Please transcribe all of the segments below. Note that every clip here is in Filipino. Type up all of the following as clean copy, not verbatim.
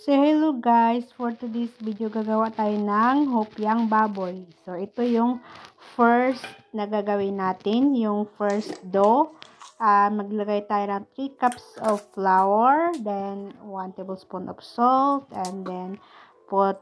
So, hello guys! For today's video, gagawa tayo ng hopyang baboy. So, ito yung first na gagawin natin, yung first dough. Maglagay tayo ng 3 cups of flour, then 1 tablespoon of salt, and then put,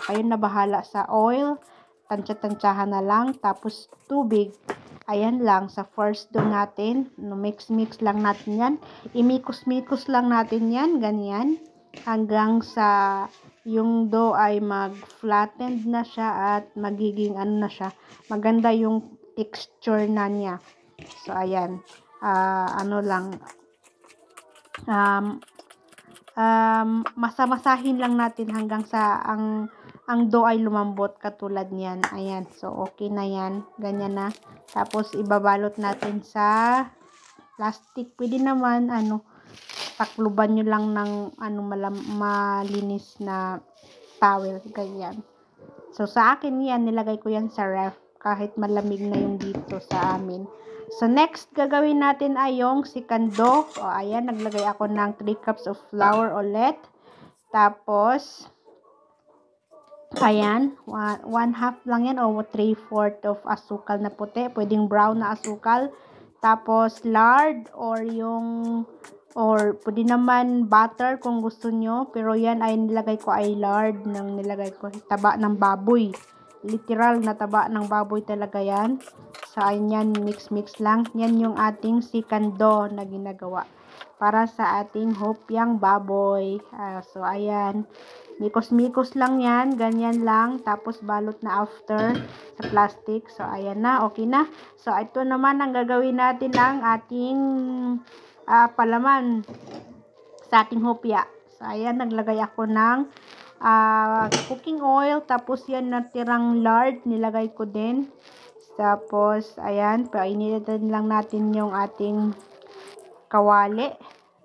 kayo na bahala sa oil. Tansya-tansyahan na lang, tapos tubig. Ayan lang, sa first dough natin. Mix-mix lang natin yan. Imikos-mikos lang natin yan, ganyan. Hanggang sa yung dough ay mag-flattened na siya at magiging ano na siya, maganda yung texture na niya. So, ayan. Ano lang, masamasahin lang natin hanggang sa ang dough ay lumambot katulad niyan. Ayan. So, okay na yan. Ganyan na. Tapos, ibabalot natin sa plastic. Pwede naman, takluban nyo lang ng malinis na towel. Ganyan. So, sa akin yan, nilagay ko yan sa ref. Kahit malamig na yung dito sa amin. So, next, gagawin natin ay yung second dough. O, ayan, naglagay ako ng 3 cups of flour ulit. Tapos, ayan, 1/2 lang yan o 3/4 of asukal na puti. Pwedeng brown na asukal. Tapos, lard or pwede naman butter kung gusto nyo. Pero yan ay nilagay ko ay lard ng nilagay ko. Taba ng baboy. Literal na taba ng baboy talaga yan. So, ayan, mix-mix lang. Yan yung ating second dough na ginagawa. Para sa ating hopyang baboy. So, ayan. Mikos-mikos lang yan. Ganyan lang. Tapos, balot na after sa plastic. So, ayan na. Okay na. So, ito naman ang gagawin natin ng ating palaman sa ating hopya. So, ayan. Naglagay ako ng cooking oil. Tapos, yan natirang lard. Nilagay ko din. Tapos, ayan. Painitin lang natin yung ating kawali.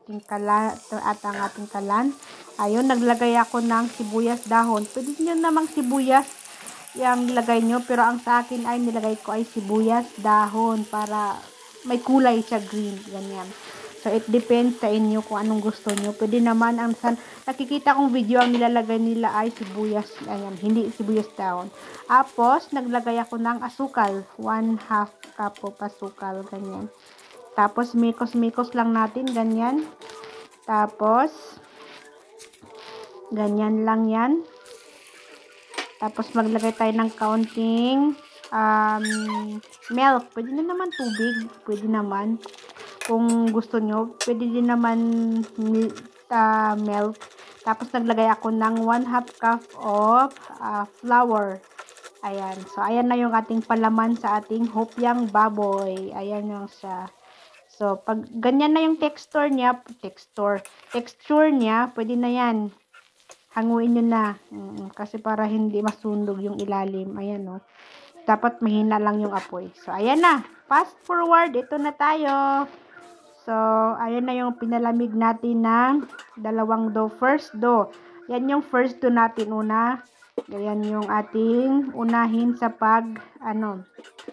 At ang ating kalan. Ayun, naglagay ako ng sibuyas dahon. Pwede nyo namang sibuyas yung nilagay nyo. Pero ang sa akin ay nilagay ko ay sibuyas dahon para may kulay siya, green. Ganyan. So, it depends sa inyo kung anong gusto nyo. Pwede naman, nakikita kong video, ang nilalagay nila ay sibuyas. Ayan, hindi sibuyas dahon. Tapos, naglagay ako ng asukal. 1/2 cup of asukal. Ganyan. Tapos, mikos-mikos lang natin. Ganyan. Tapos, ganyan lang yan. Tapos, maglagay tayo ng kaunting milk. Pwede na naman tubig. Pwede naman. Kung gusto nyo, pwede din naman milk. Tapos, naglagay ako ng 1/2 cup of flour. Ayan. So, ayan na yung ating palaman sa ating hopyang baboy. Ayan yung siya. So, pag ganyan na yung texture niya, pwede na yan. Hanguin nyo na. Kasi para hindi masunog yung ilalim. Ayan, no. Dapat mahina lang yung apoy. So, ayan na. Fast forward. Ito na tayo. So, ayan na yung pinalamig natin ng dalawang dough. First dough. Yan yung first dough natin una. Ayan yung ating unahin sa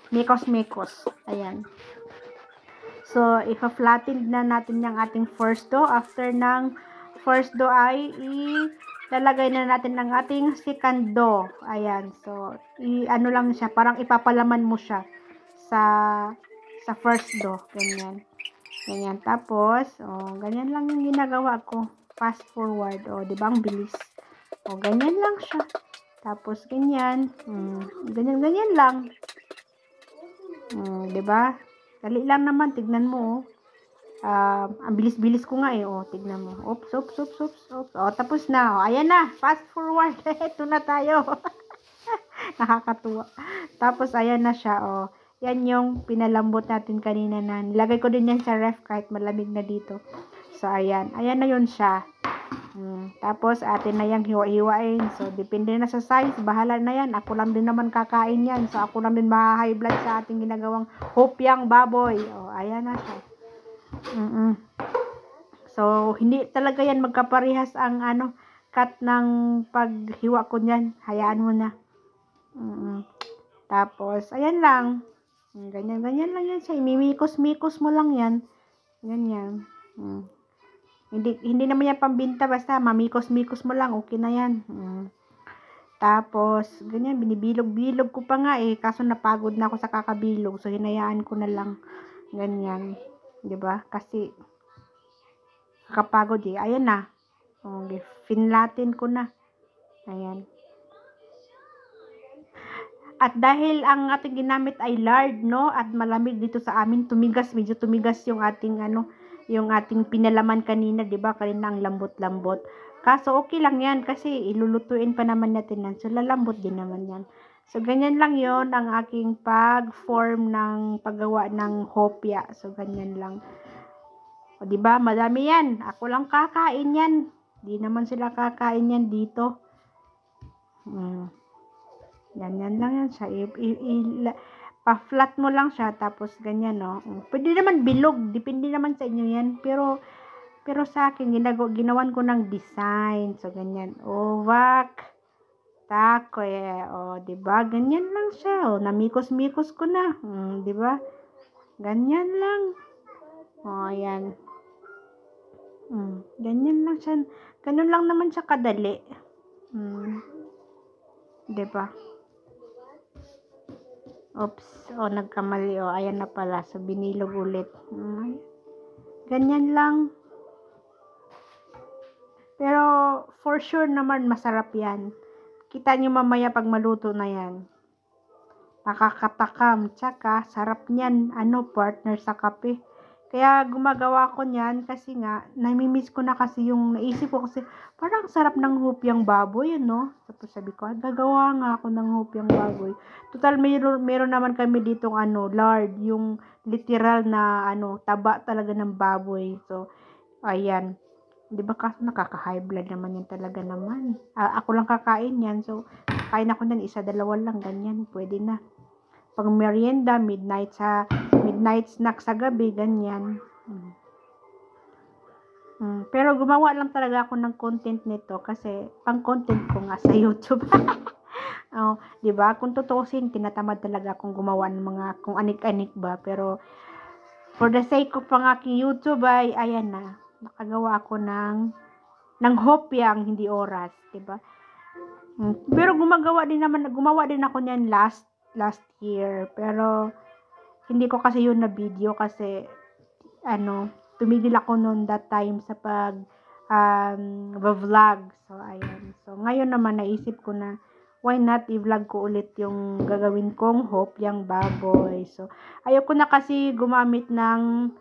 mikos-mikos. Ayan. So, ipa-flatten na natin yung ating first dough. After ng first dough ay ilalagay na natin ng ating second dough. Ayan. So, ano lang siya, parang ipapalaman mo siya sa first dough. Ganyan. Ganyan. Tapos, ganyan lang yung ginagawa ko. Fast forward. Diba ang bilis? Ganyan lang siya. Tapos, ganyan. Ganyan lang. Diba? Dali lang naman, tignan mo. Ang bilis-bilis ko nga tignan mo. Oops. Tapos na. Ayan na, fast forward. Ito na tayo. Nakakatuwa. Tapos, ayan na siya. Yan yung pinalambot natin kanina na. Nilagay ko din yan sa ref kahit malamig na dito. So, ayan. Ayan na yun siya. Tapos, atin na yung hiwa-hiwain. So, depende na sa size. Bahala na yan. Ako lang din naman kakain yan. So, ako lang din ma-high blood sa ating ginagawang hopyang baboy. Ayan na siya. So, hindi talaga yan magkaparehas ang cut ng paghiwa ko niyan. Hayaan mo na. Tapos, ayan lang. Ganyan lang yan siya. Imimikos-mikos mo lang yan. Ganyan. Hindi naman yan pambinta, basta mamikos-mikos mo lang, okay na yan. Tapos, ganyan, binibilog-bilog ko pa nga kaso napagod na ako sa kakabilog, so hinayaan ko na lang, ganyan, 'di ba? Kasi kapagod ayan na, okay, finlatin ko na, ayan. At dahil ang ating ginamit ay lard, no, at malamig dito sa amin, medyo tumigas yung ating yung ating pinalaman kanina, 'di ba? Kanina ang lambot-lambot. Kaso okay lang 'yan kasi ilulutuin pa naman natin yan. So lalambot din naman 'yan. So ganyan lang 'yon ang aking pag-form ng paggawa ng hopya. So ganyan lang. O 'di ba? Madami 'yan. Ako lang kakain 'yan. Di naman sila kakain 'yan dito. Ganyan lang yan siya. Pa-flat mo lang siya, tapos ganyan, no. Pwede naman bilog, depende naman sa inyo yan. Pero sa akin, ginawan ko ng design. So, ganyan. Ovak. Tako, o, diba? Ganyan lang siya. O, namikos-mikos ko na. Diba? Ganyan lang. O, ayan. Ganyan lang siya. Ganun lang naman siya kadali. Diba? Oops, nagkamali, ayan na pala, so binilog ulit. Ganyan lang. Pero for sure naman masarap yan. Kita nyo mamaya pag maluto na yan. Nakakatakam, tsaka sarap niyan, partner sa kape. Kaya gumagawa ko niyan kasi nga, namimiss ko na kasi yung naisip ko kasi parang sarap ng hopyang baboy, Tapos sabi ko, gagawa nga ako ng hopyang baboy. Total, meron naman kami ditong lard, yung literal na taba talaga ng baboy. So, ayan. 'Di ba kasi nakaka-high blood naman yan talaga naman. Ako lang kakain yan. So, kain ako nan isa, dalawa lang, ganyan. Pwede na. Pag merienda, midnight snack sa gabi, ganyan. Pero gumawa lang talaga ako ng content nito kasi pang content ko nga sa YouTube. 'Di ba? Kung tutuusin, tinatamad talaga akong gumawa ng mga kung anik-anik ba, pero for the sake of pang aking YouTube ay ayan na, nakagawa ako ng hopyang hindi oras, 'di ba? Pero gumawa din ako niyan last year, pero hindi ko kasi yun na video kasi tumigil ako noon that time sa pag vlog. So ayan. So ngayon naman naisip ko na why not i-vlog ko ulit yung gagawin kong hopyang baboy. So ayoko na kasi gumamit ng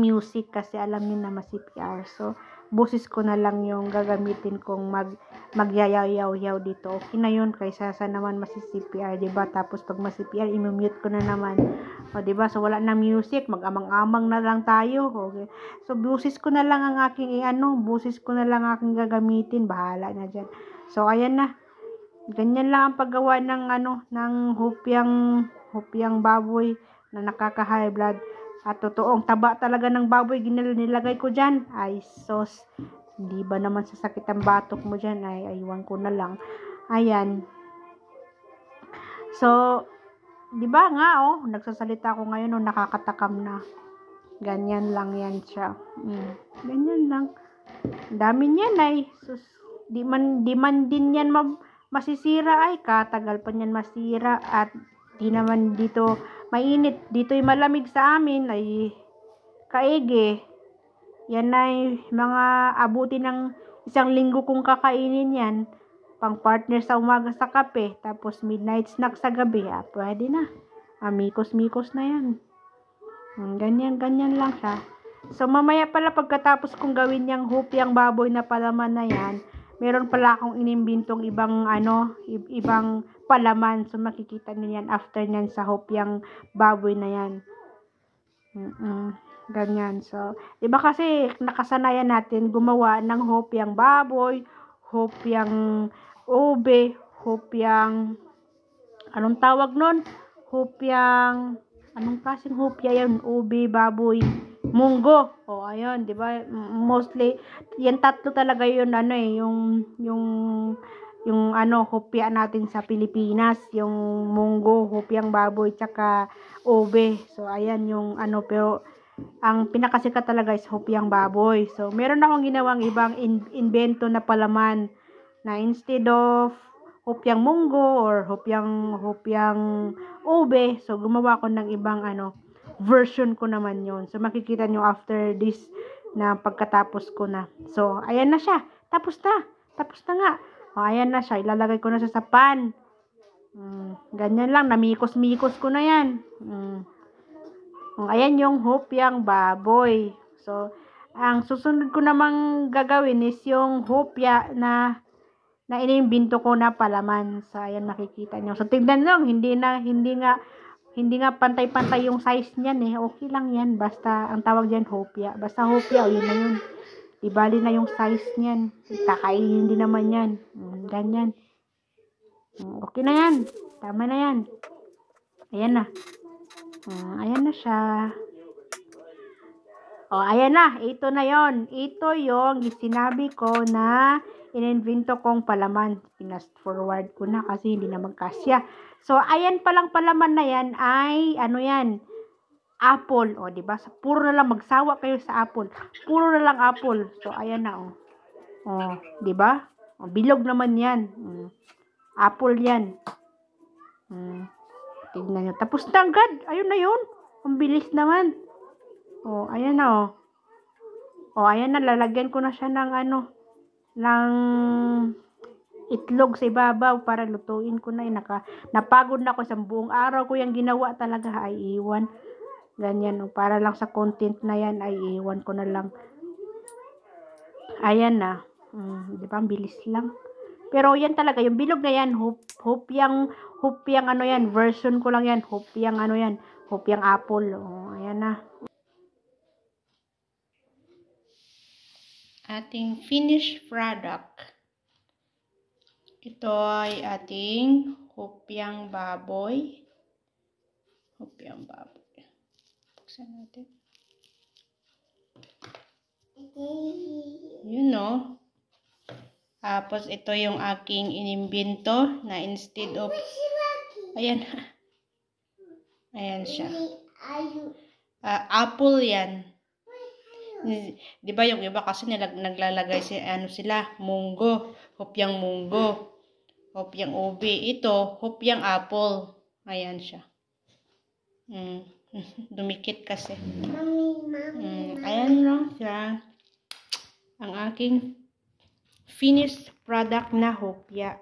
music kasi alam niyo na ma-CPR. So boses ko na lang yung gagamitin kong magyayaw-yaw dito. Okay na yun kaysa sa naman masi-CPR, 'di ba? Tapos pag ma-CPR, i-mute ko na naman. O 'di ba? So wala na music, mag-amang-amang na lang tayo. Okay. So boses ko na lang ang aking boses ko na lang aking gagamitin, bahala na diyan. So ayan na. Ganyan lang ang paggawa ng ng hopyang baboy na nakaka-high blood. At totoong taba talaga ng baboy nilagay ko dyan. Ay sos, hindi ba naman sasakit ang batok mo dyan? Ay aywan ko na lang. Ayan. So, di ba nga nagsasalita ako ngayon nakakatakam na. Ganyan lang yan siya. Ganyan lang. Dami niyan ay. Sus, di man din yan masisira ay. Katagal pa niyan masira at di naman dito mainit. Dito'y malamig sa amin ay kaege. Yan ay mga abuti ng 1 linggo kong kakainin yan. Pang partner sa umaga sa kape. Tapos midnight snack sa gabi. Pwede na. Mikos-mikos na yan. Ganyan lang siya. So mamaya pala pagkatapos kong gawin yung hopyang baboy na palaman na yan, meron pala akong inimbintong ibang palaman. So makikita niyo yan after nyan sa hopyang baboy na yan. Ganyan. So, diba kasi nakasanayan natin gumawa ng hopyang baboy, hopyang ube, hopyang anong tawag nun? Anong klaseng hopya yan? Ube, baboy, munggo. Ayun, 'di ba? Mostly yan tatlo talaga yun yung hopya natin sa Pilipinas, yung munggo, hopyang baboy, tsaka ube. So ayan yung pero ang pinakasikat talaga is hopyang baboy. So, meron akong ginawang ibang invento na palaman na instead of hopyang munggo or hopyang ube, so gumawa ko ng ibang version ko naman yon. So, makikita nyo after this na pagkatapos ko na. So, ayan na siya. Tapos na. Tapos na nga. O, ayan na siya. Ilalagay ko na siya sa pan. Ganyan lang. Namikos-mikos ko na yan. Ayan yung hopyang baboy. So, ang susunod ko namang gagawin is yung hopya na inimbento ko na palaman. So, ayan makikita nyo. So, tignan lang. Hindi nga pantay-pantay yung size niyan eh. Okay lang yan. Basta, ang tawag dyan hopya. Basta hopya, yun na yun. Ibali na yung size niyan. Kakainin din naman yan. Ganyan. Okay na yan. Tama na yan. Ayan na. Ayan na siya. Ayan na. Ito na yon. Ito yung sinabi ko na ininvento kong palaman. Pinast forward ko na kasi hindi na magkasya. So, ayan palang palaman na yan ay, yan? Apple. Diba? Puro na lang, magsawa kayo sa apple. Puro na lang apple. So, ayan na, diba? Bilog naman yan. Apple yan. Tignan nyo. Tapos na agad. Ayun na yun. Ang bilis naman. Ayan na, ayan na. Lalagyan ko na siya ng ng itlog sa ibabaw para lutuin ko na. Napagod na ako sa buong araw ko yung ginawa talaga. Ay, iwan. Ganyan, para lang sa content na yan, ay iwan ko na lang. Ayan na. Diba? Ang bilis lang. Pero yan talaga, yung bilog na yan, hopyang yan, version ko lang yan, hopyang yan, hopyang apple. Ayan na. Ating finished product. Ito ay ating hopyang baboy. Hopyang baboy. Buksan natin. Yun no. Tapos ito yung aking inimbento na instead of ayan. Ayan siya. Apple yan. Di ba yung iba kasi naglalagay sila munggo, hopyang munggo, hopyang ube. Ito, hopyang apple. Ayan siya. Dumikit kasi. Ayan lang siya. Ang aking finished product na hopya.